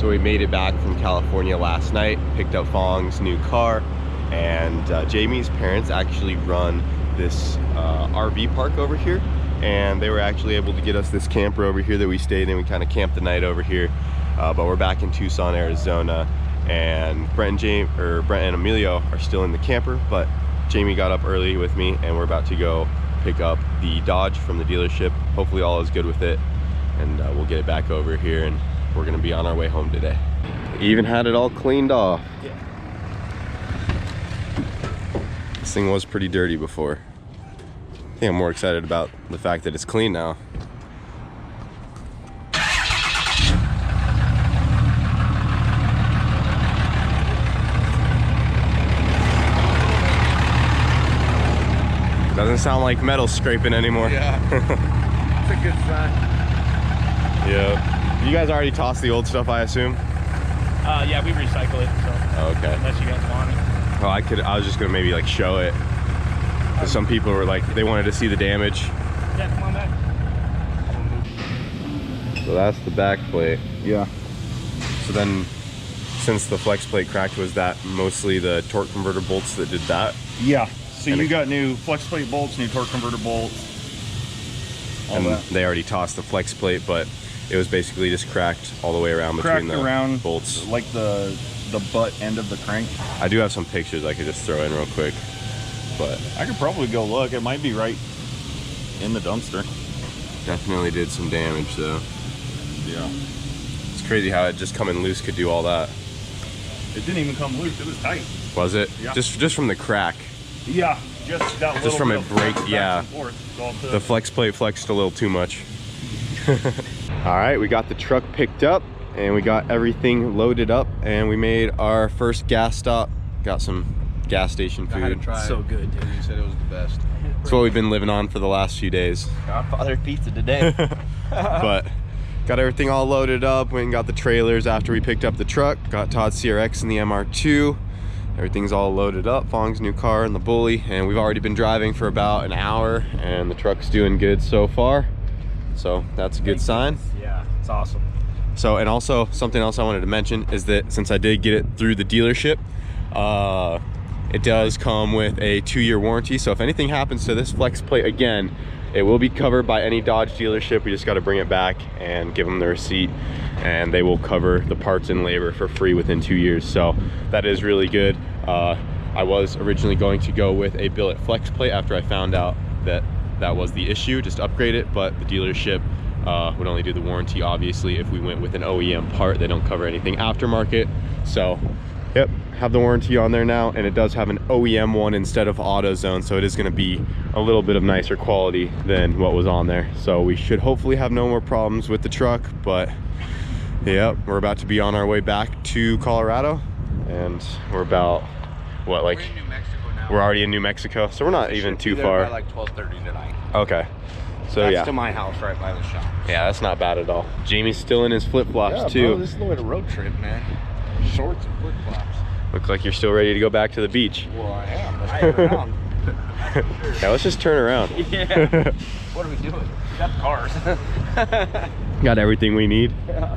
So we made it back from California last night, picked up Fong's new car, and Jamie's parents actually run this RV park over here, and they were actually able to get us this camper over here that we stayed in. We kind of camped the night over here, but we're back in Tucson, Arizona, and Brent and Emilio are still in the camper, but Jamie got up early with me, and we're about to go pick up the Dodge from the dealership. Hopefully all is good with it, and we'll get it back over here, and we're gonna be on our way home today. Even had it all cleaned off. Yeah. This thing was pretty dirty before. I think I'm more excited about the fact that it's clean now. Doesn't sound like metal scraping anymore. Yeah. It's a good sign. Yeah. You guys already tossed the old stuff, I assume? Yeah, we recycle it, so. Oh, okay. Unless you guys want it. Well, I was just gonna maybe like show it. Some people were like, they wanted to see the damage. Yeah, come on back. So that's the back plate. Yeah. So then, since the flex plate cracked, was that mostly the torque converter bolts that did that? Yeah. So And you got new flex plate bolts, new torque converter bolts. And they already tossed the flex plate, but it was basically just cracked all the way around between the bolts. Like the butt end of the crank. I do have some pictures I could just throw in real quick, but I could probably go look. It might be right in the dumpster. definitely did some damage though. Yeah. It's crazy how it just coming loose could do all that. It didn't even come loose. It was tight. Was it? Yeah. Just from the crack. Yeah. Just that little Just from bit it of break, back yeah. and forth. The flex plate flexed a little too much. All right, we got the truck picked up and we got everything loaded up, and we made our first gas stop. Got some gas station food. I had to try so good, dude. You said it was the best. It's what we've been living on for the last few days. Godfather pizza today. But got everything all loaded up. Went and got the trailers after we picked up the truck. Got Todd's CRX and the MR2. Everything's all loaded up. Fong's new car and the bully. And we've already been driving for about an hour, and the truck's doing good so far. So that's a good sign. Yeah, it's awesome. So, and also something else I wanted to mention is that since I did get it through the dealership, it does come with a 2-year warranty. So if anything happens to this flex plate again, it will be covered by any Dodge dealership. We just got to bring it back and give them the receipt, and they will cover the parts and labor for free within 2 years. So that is really good. I was originally going to go with a billet flex plate after I found out that that was the issue, just upgrade it, but the dealership would only do the warranty. Obviously, if we went with an OEM part, they don't cover anything aftermarket. So yep, have the warranty on there now, and it does have an OEM one instead of AutoZone, so it is going to be a little bit of nicer quality than what was on there. So we should hopefully have no more problems with the truck. But yep, we're about to be on our way back to Colorado, and we're about what, like, We're in New Mexico now. we're already in New Mexico, so we're not even too far. By like 12:30 tonight. Okay, so That's yeah, to my house right by the shop. yeah, that's not bad at all. Jamie's still in his flip-flops Yeah, too. bro, this is like a road trip, man. Shorts and flip flops. Look like you're still ready to go back to the beach. Well, I am. Let's turn around. Yeah, let's just turn around. Yeah. What are we doing? We got the cars. Got everything we need. Yeah.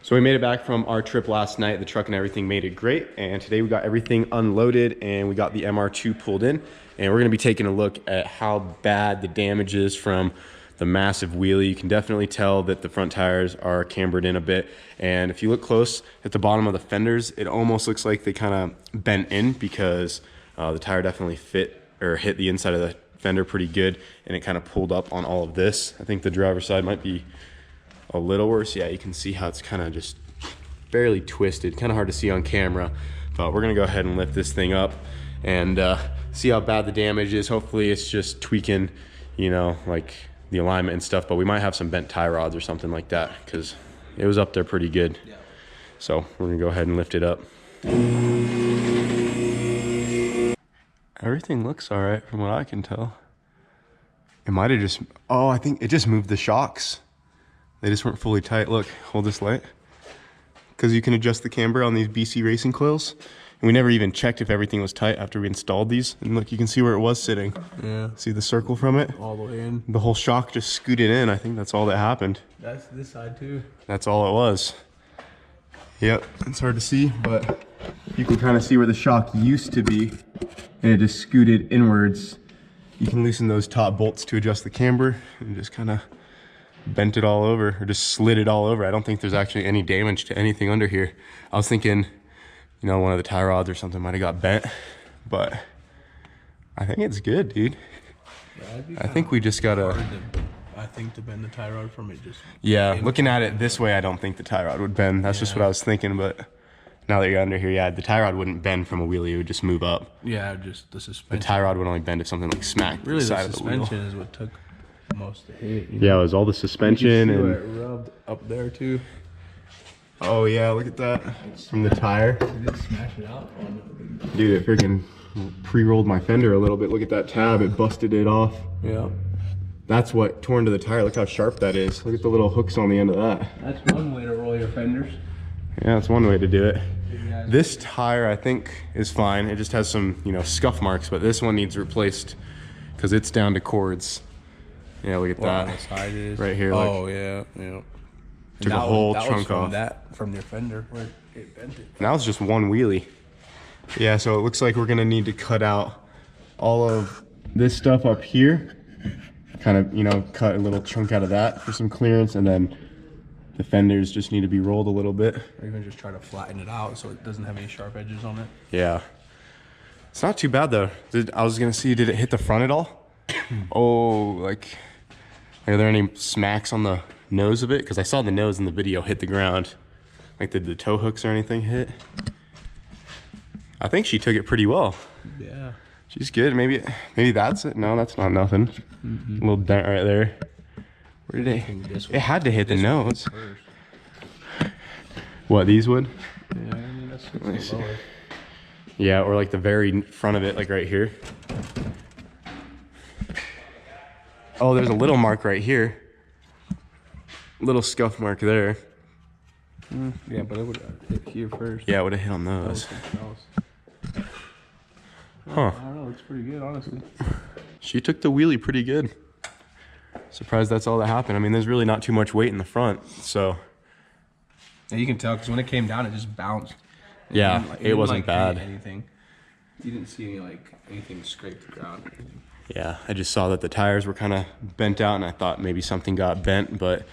So we made it back from our trip last night. The truck and everything made it great. And today we got everything unloaded, and we got the MR2 pulled in. And we're gonna be taking a look at how bad the damage is from the massive wheelie. You can definitely tell that the front tires are cambered in a bit. And if you look close at the bottom of the fenders, it almost looks like they kind of bent in, because the tire definitely hit the inside of the fender pretty good, and it kind of pulled up on all of this. I think the driver's side might be a little worse. Yeah, you can see how it's kind of just barely twisted, kind of hard to see on camera, but we're gonna go ahead and lift this thing up and see how bad the damage is. Hopefully it's just tweaking, you know, like the alignment and stuff, but we might have some bent tie rods or something like that, because it was up there pretty good. Yeah. So we're gonna go ahead and lift it up. Everything looks all right from what I can tell. It might have just, oh, I think it just moved the shocks. They just weren't fully tight. Look, hold this light. Because you can adjust the camber on these BC racing coils. And we never even checked if everything was tight after we installed these. And look, you can see where it was sitting. Yeah. See the circle from it? All the way in. The whole shock just scooted in. I think that's all that happened. That's this side too. That's all it was. Yep, it's hard to see, but you can kind of see where the shock used to be, and it just scooted inwards. You can loosen those top bolts to adjust the camber, and just kind of bent it all over, or just slid it all over. I don't think there's actually any damage to anything under here. I was thinking, you know, one of the tie rods or something might have got bent, but I think it's good, dude. Yeah, I think we just gotta... I think to bend the tie rod from it just... Yeah, looking at it this way, I don't think the tie rod would bend. That's just what I was thinking, but now that you're under here, yeah, the tie rod wouldn't bend from a wheelie. It would just move up. Yeah, just the suspension. The tie rod would only bend if something like smacked really the side the of the wheel. suspension is what took most of the hit. Yeah, it was all the suspension You can see and... where it rubbed up there too. Oh yeah, look at that. From the tire. Did it smash it out? Oh, no. Dude, it freaking pre-rolled my fender a little bit. Look at that tab, it busted it off. Yeah. That's what tore into the tire. Look how sharp that is. Look at the little hooks on the end of that. That's one way to roll your fenders. Yeah, that's one way to do it. This tire, I think, is fine. It just has some, you know, scuff marks, but this one needs replaced because it's down to cords. Yeah, look at that. On the side is. Right here. Oh, like, yeah. Took a whole chunk from off. From your fender where it bent it. Now it's just one wheelie. Yeah, so it looks like we're gonna need to cut out all of this stuff up here. Kind of, you know, cut a little chunk out of that for some clearance, and then the fenders just need to be rolled a little bit. Or even just try to flatten it out so it doesn't have any sharp edges on it. Yeah. It's not too bad though. I was gonna see, did it hit the front at all? Oh, like, are there any smacks on the nose of it? Because I saw the nose in the video hit the ground. Like, did the tow hooks or anything hit? I think she took it pretty well. Yeah. She's good. Maybe that's it. No, that's not nothing. A little dent right there. Where did it? It had to hit the nose. What, these would? Yeah, I mean, Let me that's see. lower. Yeah, or like the very front of it, like right here. Oh, there's a little mark right here. Little scuff mark there. Yeah, but it would have hit here first. Yeah, it would have hit on those. Huh. I don't know, it's pretty good, honestly. She took the wheelie pretty good. Surprised that's all that happened. I mean, there's really not too much weight in the front, so. Yeah, you can tell because when it came down, it just bounced. Yeah, didn't, it wasn't bad. Anything. You didn't see any anything scrape the ground or anything. Yeah, I just saw that the tires were kind of bent out, and I thought maybe something got bent, but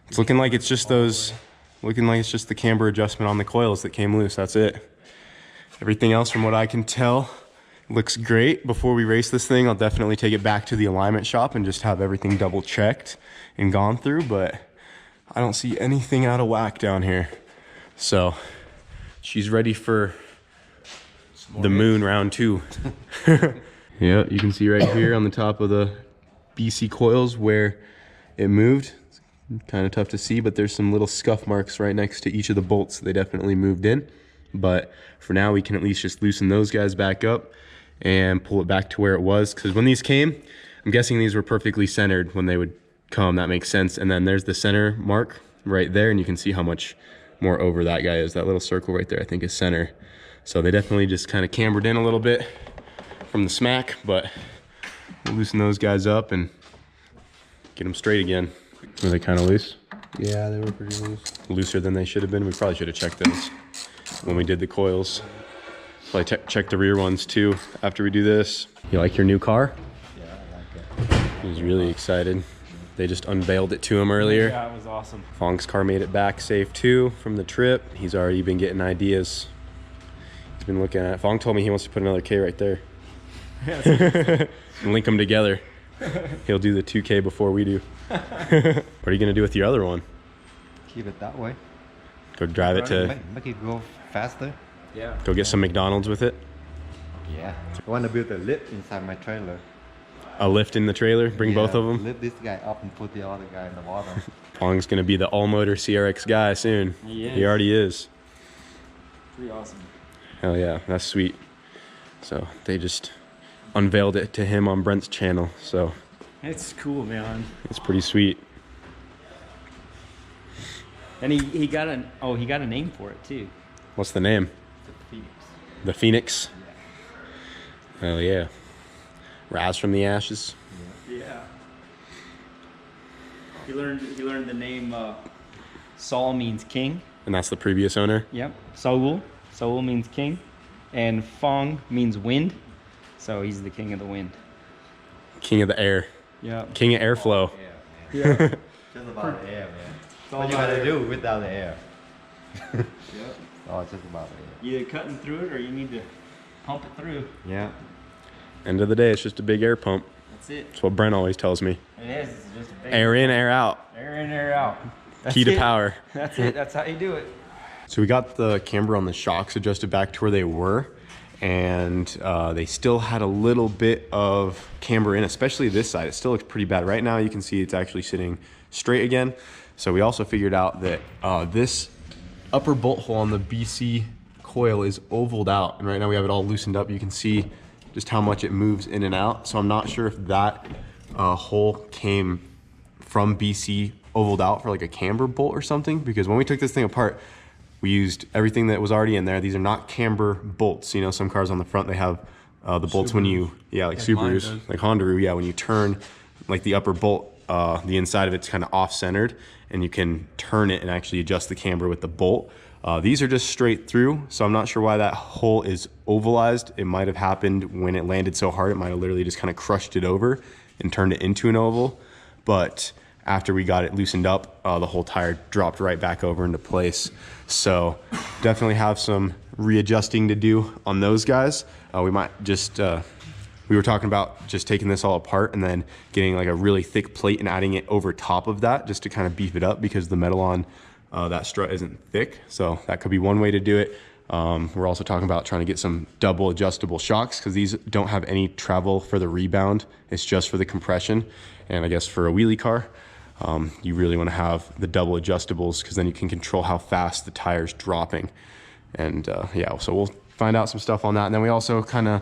it's looking like it's just the camber adjustment on the coils that came loose. That's it. Everything else, from what I can tell, looks great. Before we race this thing, I'll definitely take it back to the alignment shop and just have everything double checked and gone through, but I don't see anything out of whack down here. So she's ready for the moon round 2. Yeah, you can see right here on the top of the BC coils where it moved. It's kind of tough to see, but there's some little scuff marks right next to each of the bolts. They definitely moved in, but for now we can at least just loosen those guys back up and pull it back to where it was, because when these came, I'm guessing these were perfectly centered when they would come. That makes sense. And then there's the center mark right there, and you can see how much more over that guy is. That little circle right there I think is center. So they definitely just kind of cambered in a little bit from the smack, but we'll loosen those guys up and get them straight again. Were they kind of loose? Yeah, they were pretty loose. Looser than they should have been. We probably should have checked those when we did the coils. Probably check the rear ones too after we do this. You like your new car? Yeah, I like it. He's really excited. They just unveiled it to him earlier. Yeah, it was awesome. Fong's car made it back safe too from the trip. He's already been getting ideas. He's been looking at it. Fong told me he wants to put another K right there. And link them together. He'll do the 2K before we do. What are you gonna do with your other one? Keep it that way. Go drive it to, Make it go faster. Yeah. go get some McDonald's with it? Yeah. I want to build a lift inside my trailer. A lift in the trailer, bring both of them? Lift this guy up and put the other guy in the bottom. Fong's gonna be the all-motor CRX guy soon. He is. He already is. Pretty awesome. Hell yeah, that's sweet. So they just unveiled it to him on Brent's channel, so It's cool, man. it's pretty sweet. And he got a name for it too. What's the name? The Phoenix. The Phoenix. Oh yeah. Rise from the ashes. Yeah. He learned the name Saul means king. And that's the previous owner. Yep. Saul means king. And Fong means wind. So he's the king of the wind. King of the air. Yeah. King of airflow. Yeah. Just about the air, man. all What you about gotta air. do without the air? Yep. Oh, it's just about the air. You either cutting through it or you need to pump it through. Yeah. End of the day, it's just a big air pump. That's it. That's what Brent always tells me. It is. It's just a big Air in, air out. air in, air out. That's Key to it. power. That's it. That's how you do it. So we got the camber on the shocks adjusted back to where they were, and they still had a little bit of camber in, especially this side. It still looks pretty bad. Right now you can see it's actually sitting straight again. So we also figured out that this upper bolt hole on the BC coil is ovaled out, and right now we have it all loosened up. You can see just how much it moves in and out. So I'm not sure if that hole came from BC ovaled out for like a camber bolt or something, because when we took this thing apart, we used everything that was already in there. These are not camber bolts. You know, some cars on the front, they have the bolts when you, like Subarus, like Honda, yeah, when you turn like the upper bolt, the inside of it's kind of off-centered, and you can turn it and actually adjust the camber with the bolt. These are just straight through, so I'm not sure why that hole is ovalized. It might have happened when it landed so hard, it might have literally just kind of crushed it over and turned it into an oval. But after we got it loosened up, the whole tire dropped right back over into place. So definitely have some readjusting to do on those guys. We might just, we were talking about just taking this all apart and then getting like a really thick plate and adding it over top of that just to kind of beef it up, because the metal on that strut isn't thick. So that could be one way to do it. We're also talking about trying to get some double adjustable shocks, because these don't have any travel for the rebound. It's just for the compression. And I guess for a wheelie car, you really want to have the double adjustables, because then you can control how fast the tire's dropping. And yeah, so we'll find out some stuff on that. And then we also kind of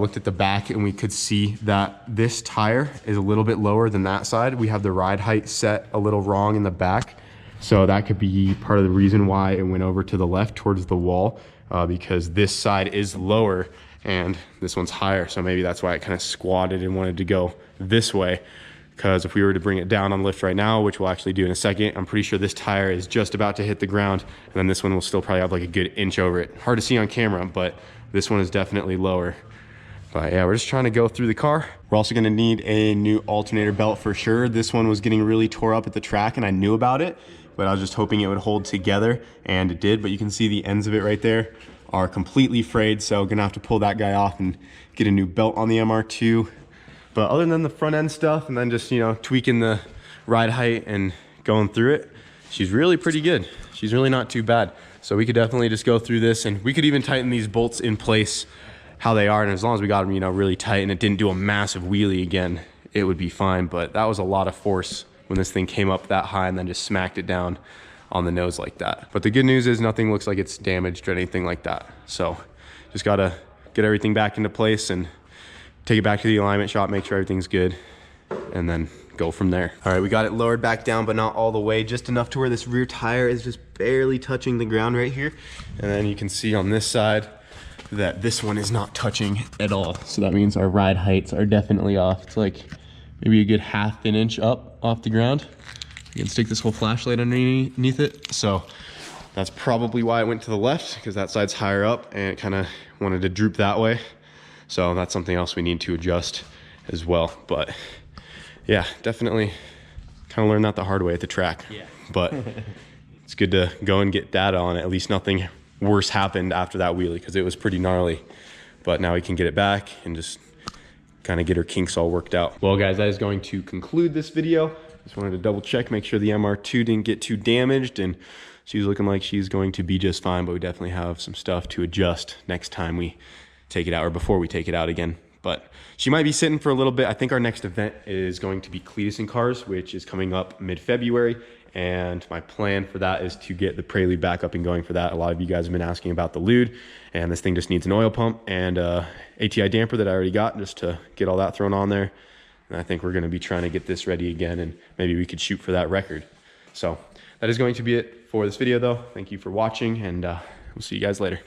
looked at the back, and we could see that this tire is a little bit lower than that side. We have the ride height set a little wrong in the back. So that could be part of the reason why it went over to the left towards the wall, because this side is lower and this one's higher. So maybe that's why it kind of squatted and wanted to go this way. Because if we were to bring it down on lift right now, which we'll actually do in a second, I'm pretty sure this tire is just about to hit the ground, and then this one will still probably have like a good inch over it. Hard to see on camera, but this one is definitely lower. But yeah, we're just trying to go through the car. We're also gonna need a new alternator belt for sure. This one was getting really tore up at the track, and I knew about it, but I was just hoping it would hold together, and it did. But you can see the ends of it right there are completely frayed, so gonna have to pull that guy off and get a new belt on the MR2. But other than the front end stuff, and then just, you know, tweaking the ride height and going through it, she's really pretty good. She's really not too bad. So we could definitely just go through this, and we could even tighten these bolts in place how they are. And as long as we got them, you know, really tight and it didn't do a massive wheelie again, it would be fine. But that was a lot of force when this thing came up that high and then just smacked it down on the nose like that. But the good news is nothing looks like it's damaged or anything like that. So just gotta get everything back into place and take it back to the alignment shop, make sure everything's good, and then go from there. All right, we got it lowered back down, but not all the way, just enough to where this rear tire is just barely touching the ground right here. And then you can see on this side that this one is not touching at all. So that means our ride heights are definitely off. It's like maybe a good half an inch up off the ground. You can stick this whole flashlight underneath it. So that's probably why it went to the left, because that side's higher up and it kind of wanted to droop that way. So that's something else we need to adjust as well. But yeah, definitely kind of learned that the hard way at the track. Yeah. But it's good to go and get data on it. At least nothing worse happened after that wheelie, because it was pretty gnarly. But now we can get it back and just kind of get her kinks all worked out. Well guys, that is going to conclude this video. Just wanted to double check, make sure the MR2 didn't get too damaged, and she's looking like she's going to be just fine, but we definitely have some stuff to adjust next time we take it out, or before we take it out again. But she might be sitting for a little bit. I think our next event is going to be Cletus and Cars, which is coming up mid-February. And my plan for that is to get the Prelude back up and going for that. A lot of you guys have been asking about the Lude, and this thing just needs an oil pump and ATI damper that I already got, just to get all that thrown on there. And I think we're gonna be trying to get this ready again, and maybe we could shoot for that record. So that is going to be it for this video though. Thank you for watching, and we'll see you guys later.